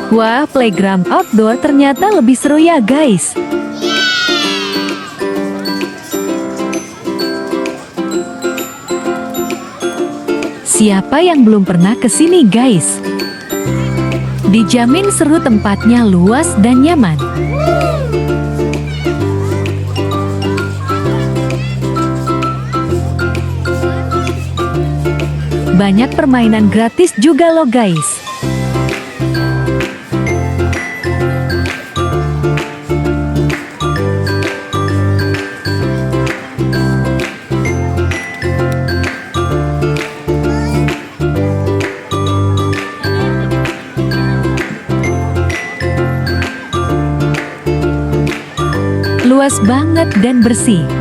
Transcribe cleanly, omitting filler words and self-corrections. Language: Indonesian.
Wah, playground outdoor ternyata lebih seru ya guys. Siapa yang belum pernah ke sini guys? Dijamin seru, tempatnya luas dan nyaman. Banyak permainan gratis juga loh guys. Luas banget dan bersih.